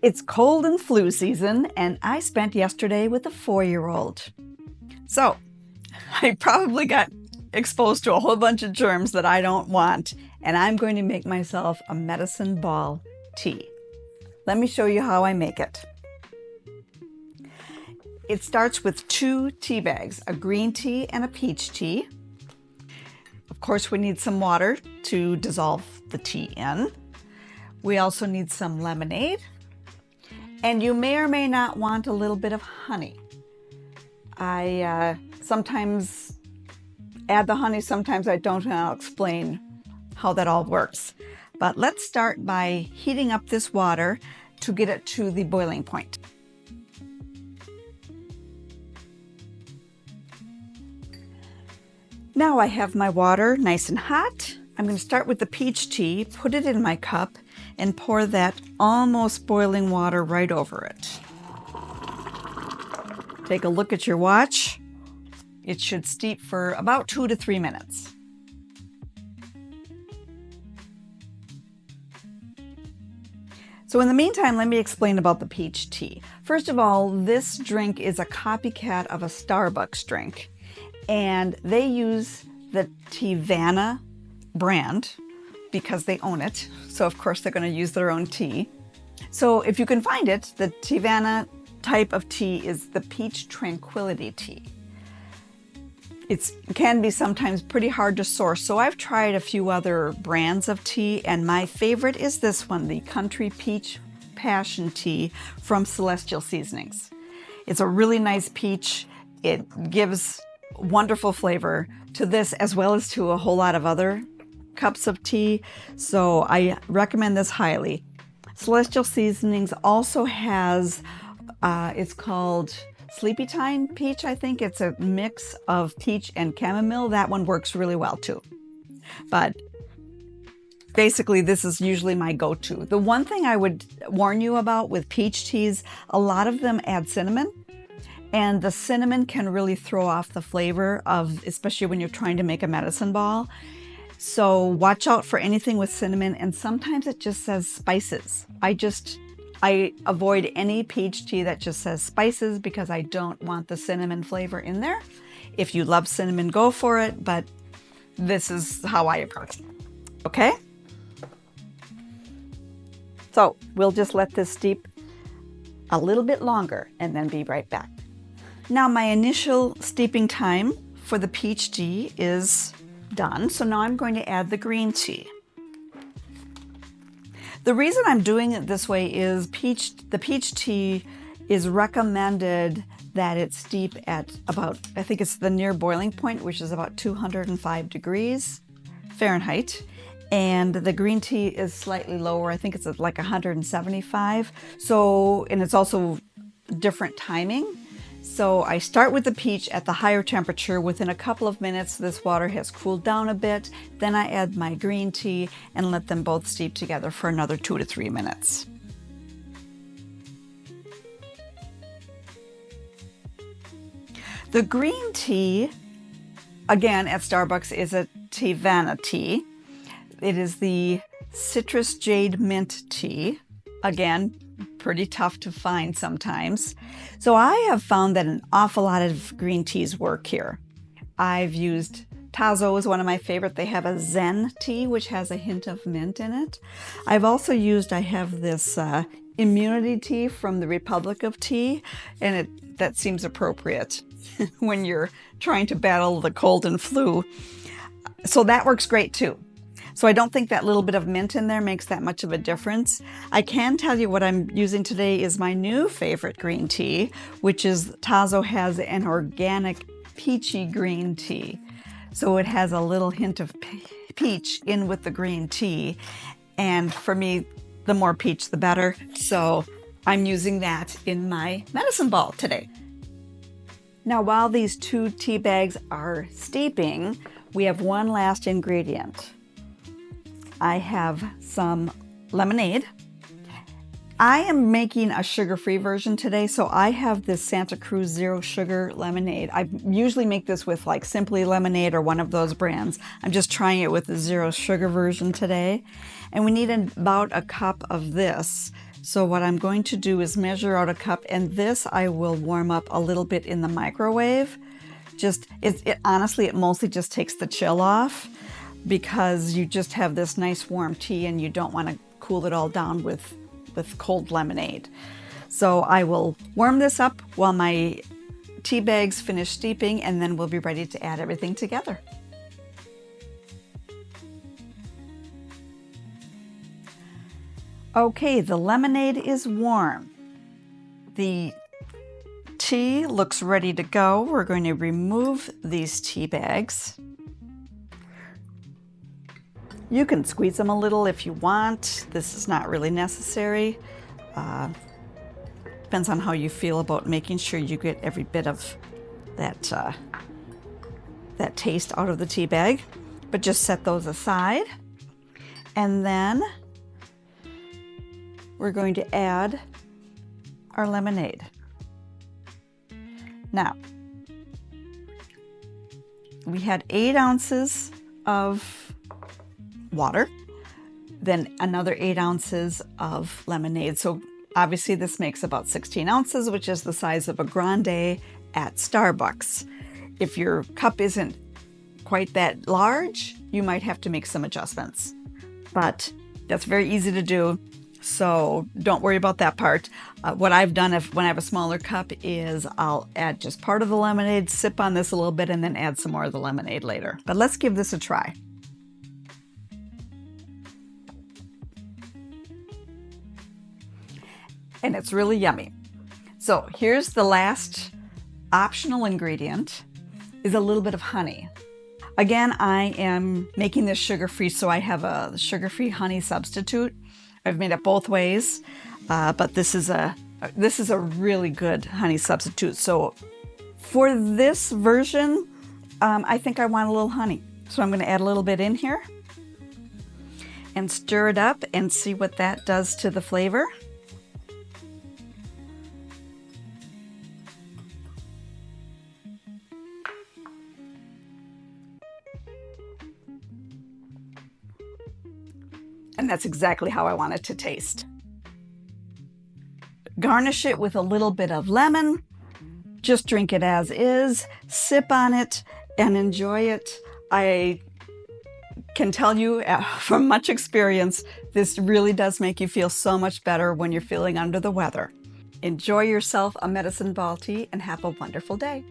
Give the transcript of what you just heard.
It's cold and flu season, and I spent yesterday with a 4-year-old. So I probably got exposed to a whole bunch of germs that I don't want, and I'm going to make myself a medicine ball tea. Let me show you how I make it. It starts with 2 tea bags, a green tea and a peach tea. Of course, we need some water to dissolve the tea in. We also need some lemonade, and you may or may not want a little bit of honey. I sometimes add the honey, sometimes I don't, and I'll explain how that all works. But let's start by heating up this water to get it to the boiling point. Now I have my water nice and hot. I'm going to start with the peach tea, put it in my cup, and pour that almost boiling water right over it. Take a look at your watch. It should steep for about 2 to 3 minutes. So in the meantime, let me explain about the peach tea. First of all, this drink is a copycat of a Starbucks drink, and they use the Teavana brand because they own it. So of course they're going to use their own tea. So if you can find it, the Teavana type of tea is the peach tranquility tea. It can be sometimes pretty hard to source, so I've tried a few other brands of tea, and my favorite is this one, the Country Peach Passion Tea from Celestial Seasonings. It's a really nice peach. It gives wonderful flavor to this as well as to a whole lot of other cups of tea, so I recommend this highly. Celestial Seasonings also has, it's called Sleepy Time Peach, I think. It's a mix of peach and chamomile. That one works really well too. But basically, this is usually my go-to. The one thing I would warn you about with peach teas, a lot of them add cinnamon, and the cinnamon can really throw off the flavor of, especially when you're trying to make a medicine ball. So watch out for anything with cinnamon, and sometimes it just says spices. I avoid any peach tea that just says spices because I don't want the cinnamon flavor in there. If you love cinnamon, go for it, but this is how I approach it. Okay? So we'll just let this steep a little bit longer and then be right back. Now my initial steeping time for the peach tea is done, so now I'm going to add the green tea. The reason I'm doing it this way is the peach tea is recommended that it steep at about, I think it's the near boiling point, which is about 205 degrees Fahrenheit. And the green tea is slightly lower. I think it's at like 175. So, and it's also different timing. So I start with the peach at the higher temperature. Within a couple of minutes, this water has cooled down a bit. Then I add my green tea and let them both steep together for another 2 to 3 minutes. The green tea, again at Starbucks, is a Teavana tea. It is the Citrus Jade Mint tea. Again, pretty tough to find sometimes. So I have found that an awful lot of green teas work here. I've used Tazo is one of my favorite. They have a Zen tea, which has a hint of mint in it. I've also used, I have this immunity tea from the Republic of Tea, and that seems appropriate when you're trying to battle the cold and flu. So that works great too. So I don't think that little bit of mint in there makes that much of a difference. I can tell you what I'm using today is my new favorite green tea, which is Tazo has an organic peachy green tea. So it has a little hint of peach in with the green tea. And for me, the more peach, the better. So I'm using that in my medicine ball today. Now, while these 2 tea bags are steeping, we have one last ingredient. I have some lemonade. I am making a sugar-free version today, so I have this Santa Cruz Zero Sugar Lemonade. I usually make this with like Simply Lemonade or one of those brands. I'm just trying it with the zero sugar version today. And we need about a cup of this So what I'm going to do is measure out a cup, and this I will warm up a little bit in the microwave. Honestly, it mostly just takes the chill off, because you just have this nice warm tea and you don't want to cool it all down with cold lemonade. So I will warm this up while my tea bags finish steeping, and then we'll be ready to add everything together. Okay, the lemonade is warm. The tea looks ready to go. We're going to remove these tea bags. You can squeeze them a little if you want. This is not really necessary. Depends on how you feel about making sure you get every bit of that taste out of the tea bag. But just set those aside. And then we're going to add our lemonade. Now, we had 8 ounces of water, then another 8 ounces of lemonade. So obviously this makes about 16 ounces, which is the size of a grande at Starbucks. If your cup isn't quite that large, you might have to make some adjustments. But that's very easy to do, so don't worry about that part. What I've done when I have a smaller cup is I'll add just part of the lemonade, sip on this a little bit, and then add some more of the lemonade later. But let's give this a try. And it's really yummy. So here's the last optional ingredient, is a little bit of honey. Again, I am making this sugar-free, so I have a sugar-free honey substitute. I've made it both ways, but this is a really good honey substitute. So for this version, I think I want a little honey. So I'm going to add a little bit in here and stir it up and see what that does to the flavor. And that's exactly how I want it to taste. Garnish it with a little bit of lemon. Just drink it as is, sip on it, and enjoy it. I can tell you from much experience, this really does make you feel so much better when you're feeling under the weather. Enjoy yourself a medicine ball tea and have a wonderful day.